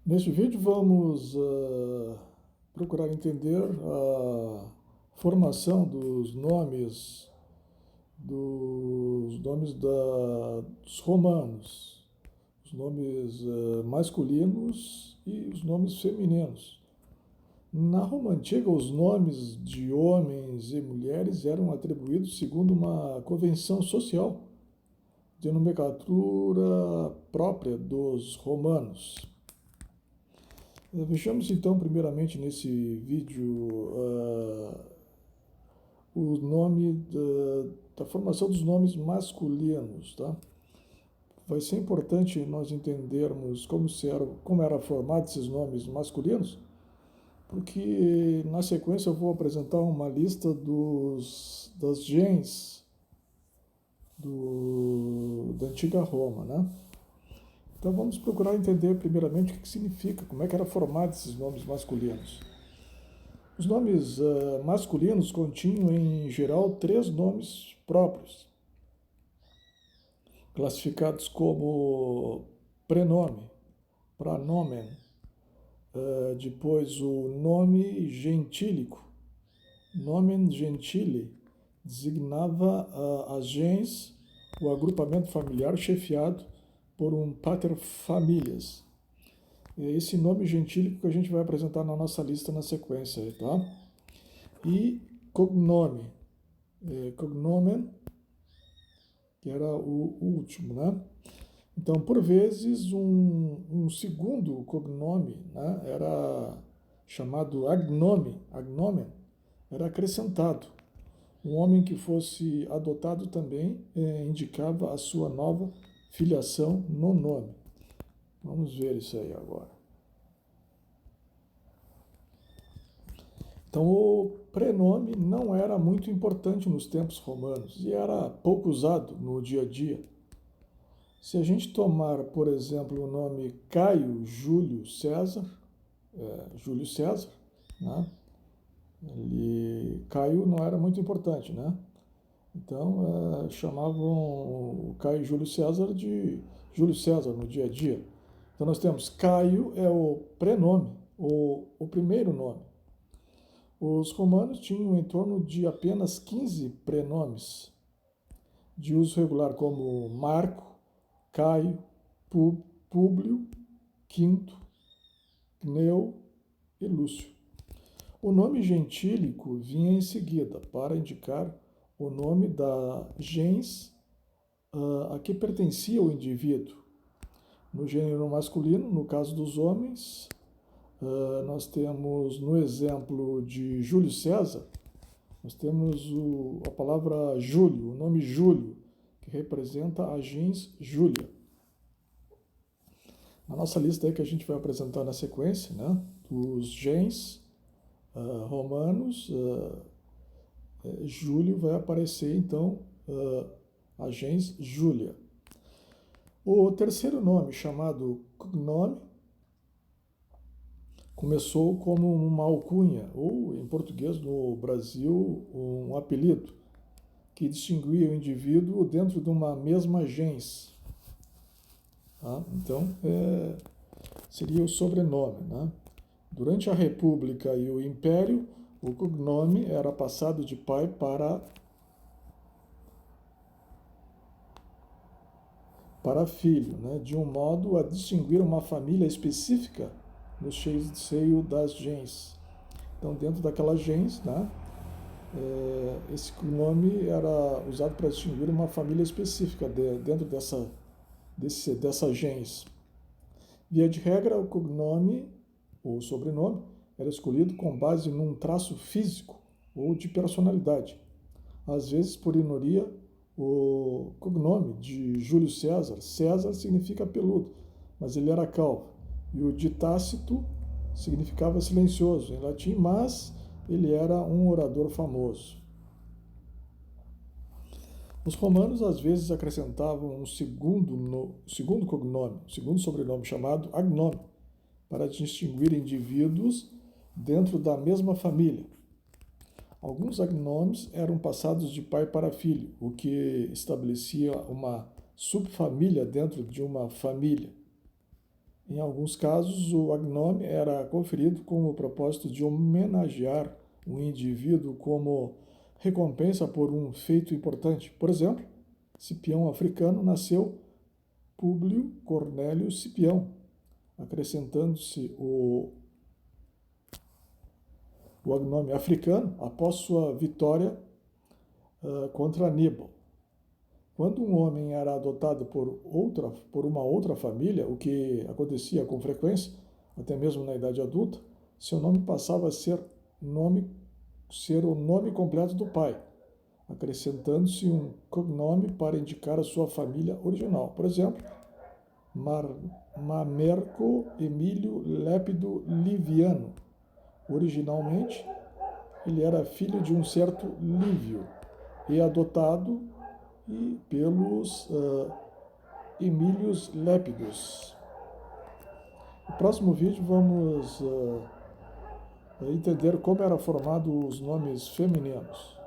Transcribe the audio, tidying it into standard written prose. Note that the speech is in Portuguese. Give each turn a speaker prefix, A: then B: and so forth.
A: Neste vídeo vamos procurar entender a formação dos romanos, os nomes masculinos e os nomes femininos. Na Roma Antiga, os nomes de homens e mulheres eram atribuídos segundo uma convenção social de nomenclatura própria dos romanos. Vejamos então, primeiramente nesse vídeo, o nome da formação dos nomes masculinos, tá? Vai ser importante nós entendermos como era formado esses nomes masculinos, porque na sequência eu vou apresentar uma lista das gens da antiga Roma, né? Então vamos procurar entender primeiramente o que significa, como é que era formado esses nomes masculinos. Os nomes masculinos continham, em geral, três nomes próprios, classificados como prenome, pranomen, depois o nome gentílico. Nomen gentile designava a gens, o agrupamento familiar chefiado por um pater familias. É esse nome gentílico que a gente vai apresentar na nossa lista na sequência, tá? E cognome, cognomen, que era o último, né? Então, por vezes, um segundo cognome, né, era chamado agnomen, era acrescentado. Um homem que fosse adotado também indicava a sua nova filiação no nome. Vamos ver isso aí agora. Então, o prenome não era muito importante nos tempos romanos e era pouco usado no dia a dia. Se a gente tomar, por exemplo, o nome Caio Júlio César, né? Caio não era muito importante, né? Então, chamavam o Caio Júlio César de Júlio César no dia a dia. Então, nós temos Caio é o prenome, o primeiro nome. Os romanos tinham em torno de apenas 15 prenomes de uso regular, como Marco, Caio, Públio, Quinto, Cneu e Lúcio. O nome gentílico vinha em seguida para indicar o nome da gens a que pertencia o indivíduo. No gênero masculino, no caso dos homens, nós temos no exemplo de Júlio César, nós temos a palavra Júlio, o nome Júlio, que representa a gens Júlia. Na nossa lista aí que a gente vai apresentar na sequência, né, dos gens romanos, Júlio vai aparecer então a gens Júlia. O terceiro nome, chamado cognome, começou como uma alcunha, ou em português no Brasil, um apelido, que distinguia o indivíduo dentro de uma mesma gens. Tá? Então, seria o sobrenome. Né? Durante a República e o Império, o cognome era passado de pai para filho, né? De um modo a distinguir uma família específica no seio das gens. Então, dentro daquela gens, né, esse nome era usado para distinguir uma família específica dentro dessa gens. Via de regra, o cognome ou sobrenome era escolhido com base num traço físico ou de personalidade. Às vezes, por ironia, o cognome de Júlio César, César significa peludo, mas ele era calvo. E o de Tácito significava silencioso em latim, mas ele era um orador famoso. Os romanos às vezes acrescentavam um segundo cognome, segundo sobrenome chamado agnome, para distinguir indivíduos dentro da mesma família. Alguns agnomes eram passados de pai para filho, o que estabelecia uma subfamília dentro de uma família. Em alguns casos, o agnome era conferido com o propósito de homenagear um indivíduo como recompensa por um feito importante. Por exemplo, Cipião Africano nasceu Públio Cornélio Cipião, acrescentando-se o agnome africano após sua vitória contra Aníbal. Quando um homem era adotado por uma outra família, o que acontecia com frequência, até mesmo na idade adulta, seu nome passava a ser o nome completo do pai, acrescentando-se um cognome para indicar a sua família original. Por exemplo, Mamerco Emílio Lépido Liviano. Originalmente, ele era filho de um certo Lívio e adotado pelos Emílios Lépidos. No próximo vídeo vamos entender como eram formados os nomes femininos.